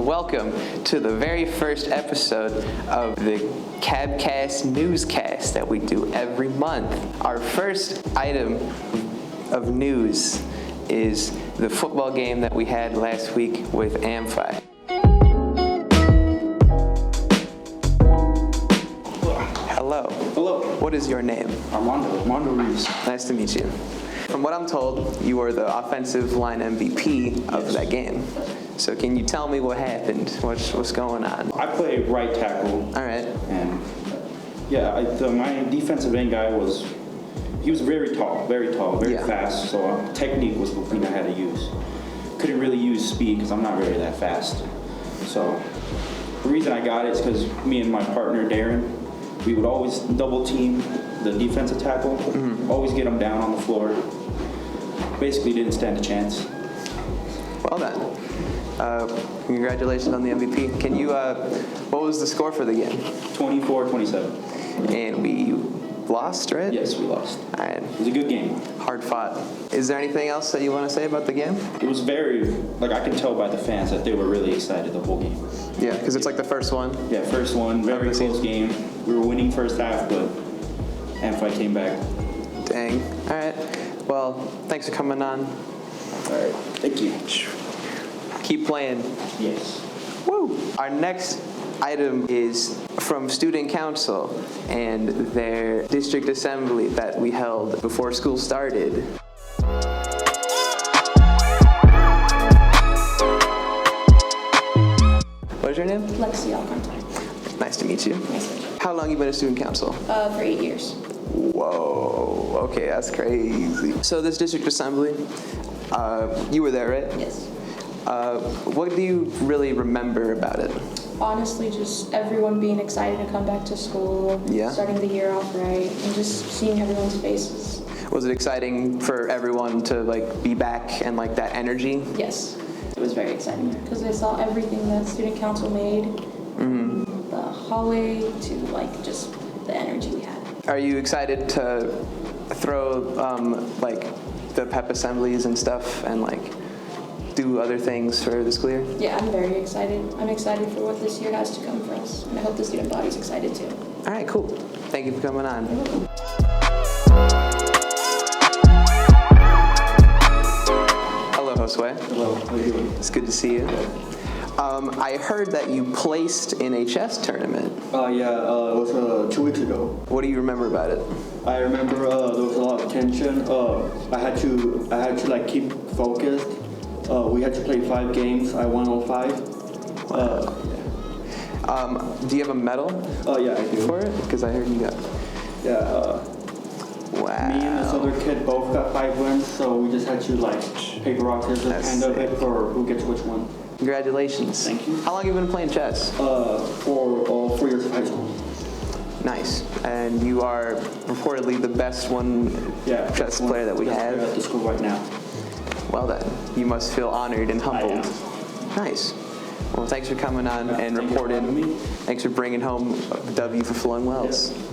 and welcome to the very first episode of the CabCast newscast that we do every month. Our first item of news is the football game that we had last week with Amphi. Hello. Hello. What is your name? Armando Reeves. Nice to meet you. From what I'm told, you were the offensive line MVP of that game. So can you tell me what happened? What's going on? I play right tackle. All right. And my defensive end guy was very tall, very fast. So technique was the thing I had to use. Couldn't really use speed because I'm not really that fast. So the reason I got it is because me and my partner Darren, we would always double team the defensive tackle, always get him down on the floor. Basically didn't stand a chance. Well done. Congratulations on the MVP. Can you, what was the score for the game? 24-27. And we lost, right? Yes, we lost. All right. It was a good game. Hard fought. Is there anything else that you want to say about the game? It was very, I can tell by the fans that they were really excited the whole game. Yeah, because it's like the first one. Yeah, first one, very close game. We were winning first half, but Amphi came back. Dang. All right. Well, thanks for coming on. All right. Thank you. Keep playing. Yes. Woo! Our next item is from Student Council and their district assembly that we held before school started. What is your name? Lexie, Alcantara. Nice to meet you. Nice to meet you. How long you been a student council? For 8 years. Whoa, okay, that's crazy. So this district assembly, you were there, right? Yes. What do you really remember about it? Honestly, just everyone being excited to come back to school, starting the year off right, and just seeing everyone's faces. Was it exciting for everyone to be back and that energy? Yes, it was very exciting because I saw everything that student council made, the hallway to just the energy we had. Are you excited to throw the pep assemblies and stuff and do other things for the school year? Yeah, I'm very excited. I'm excited for what this year has to come for us, and I hope the student body's excited too. All right, cool. Thank you for coming on. You're welcome. Hello, Josue. Hello. How are you doing? It's good to see you. I heard that you placed in a chess tournament. It was 2 weeks ago. What do you remember about it? I remember there was a lot of tension. I had to keep focused. We had to play 5 games. I won all 5. Do you have a medal? Yeah, I do. For it? Because I heard you got. Yeah. Wow. Me and this other kid both got 5 wins, so we just had to paper rock scissors kind of it for who gets which one. Congratulations. Thank you. How long have you been playing chess? For all 4 years of high school. Nice. And you are reportedly the best chess player that we have. At the school right now. Well then, you must feel honored and humbled. Nice. Well, thanks for coming on and reporting. Thanks for bringing home a W for Flowing Wells. Yeah.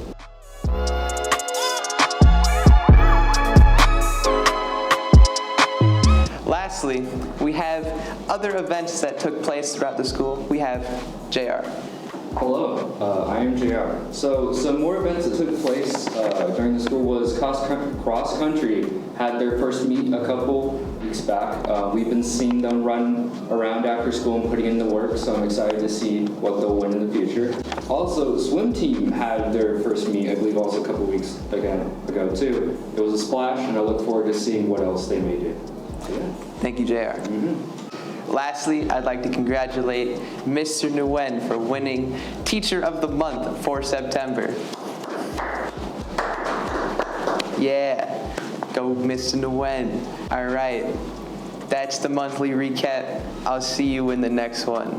Lastly, we have other events that took place throughout the school. We have JR. Hello, I am JR. So some more events that took place during the school was cross country had their first meet a couple weeks back. We've been seeing them run around after school and putting in the work, so I'm excited to see what they'll win in the future. Also, swim team had their first meet, I believe also a couple weeks ago too. It was a splash, and I look forward to seeing what else they may do. Yeah. Thank you, JR. Lastly, I'd like to congratulate Mr. Nguyen for winning Teacher of the Month for September. Yeah, go Mr. Nguyen. All right, that's the monthly recap. I'll see you in the next one.